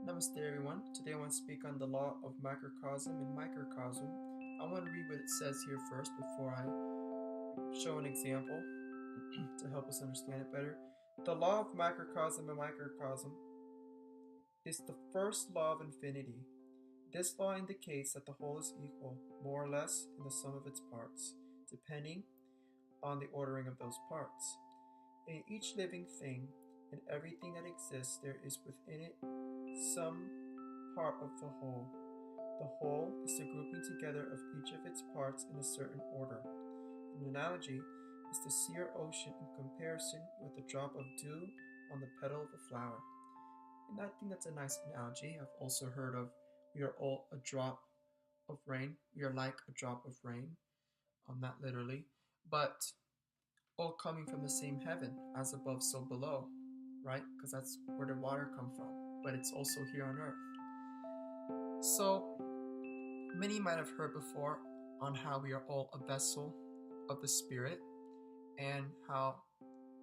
Namaste everyone. Today I want to speak on the law of macrocosm and microcosm. I want to read what it says here first before I show an example to help us understand it better. The law of macrocosm and microcosm is the first law of infinity. This law indicates that the whole is equal, more or less, in the sum of its parts, depending on the ordering of those parts. In each living thing and everything that exists, there is within it some part of the whole. The whole is the grouping together of each of its parts in a certain order. An analogy is the sea or ocean in comparison with a drop of dew on the petal of a flower. And I think that's a nice analogy. I've also heard of we are all a drop of rain. We are like a drop of rain, not literally, but all coming from the same heaven, as above, so below, right? Because that's where the water come from, but it's also here on earth. So many might have heard before on how we are all a vessel of the Spirit, and how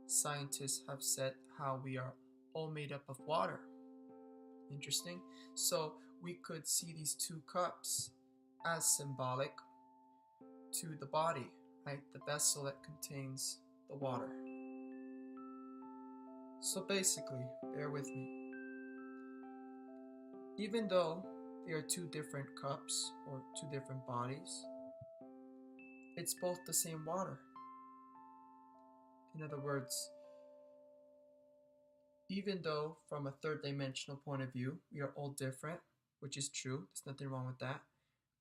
scientists have said how we are all made up of water. Interesting. So we could see these two cups as symbolic to the body, right? The vessel that contains the water. So basically, bear with me. Even though they are two different cups or two different bodies, it's both the same water. In other words, even though from a third dimensional point of view, we are all different, which is true, there's nothing wrong with that.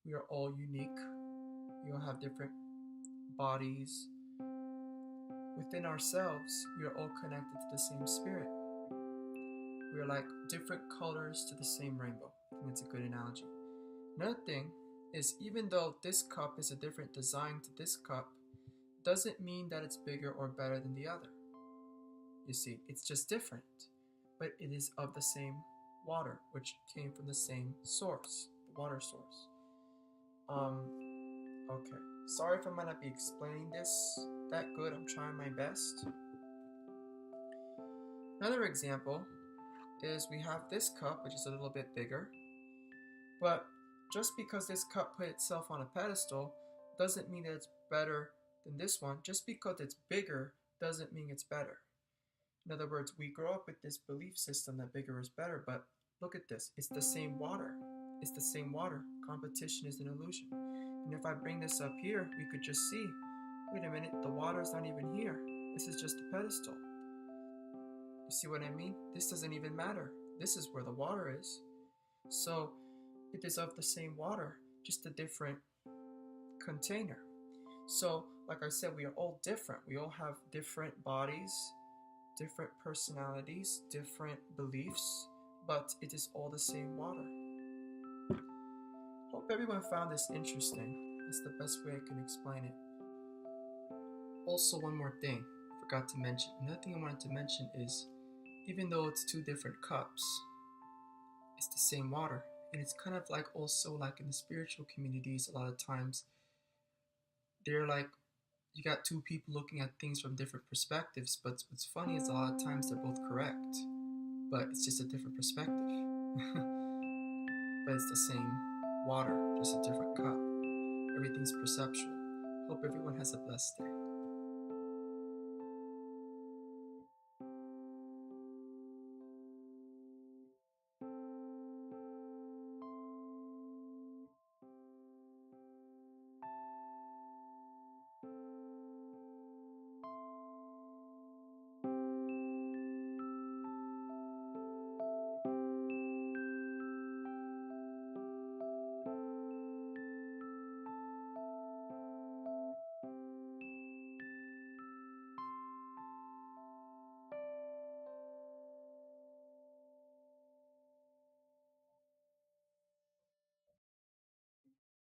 We are all unique. We all have different bodies. Within ourselves, we are all connected to the same spirit. We are like different colors to the same rainbow. I think that's a good analogy. Another thing is, even though this cup is a different design to this cup, doesn't mean that it's bigger or better than the other. You see, it's just different, but it is of the same water, which came from the same source, the water source. Okay. Sorry if I might not be explaining this that good. I'm trying my best. Another example is we have this cup, which is a little bit bigger, but just because this cup put itself on a pedestal doesn't mean that it's better than this one. Just because it's bigger doesn't mean it's better. In other words, we grow up with this belief system that bigger is better, but look at this. It's the same water. It's the same water. Competition is an illusion. And if I bring this up here, we could just see, wait a minute, the water's not even here. This is just a pedestal. You see what I mean? This doesn't even matter. This is where the water is. So it is of the same water, just a different container. So, like I said, we are all different. We all have different bodies, different personalities, different beliefs, but it is all the same water. Hope everyone found this interesting. That's the best way I can explain it. Also, one more thing I forgot to mention. Another thing I wanted to mention is, even though it's two different cups, it's the same water. And it's kind of like also like in the spiritual communities, a lot of times, they're like, you got two people looking at things from different perspectives, but what's funny is a lot of times they're both correct, but it's just a different perspective. But it's the same water, just a different cup. Everything's perceptual. Hope everyone has a blessed day.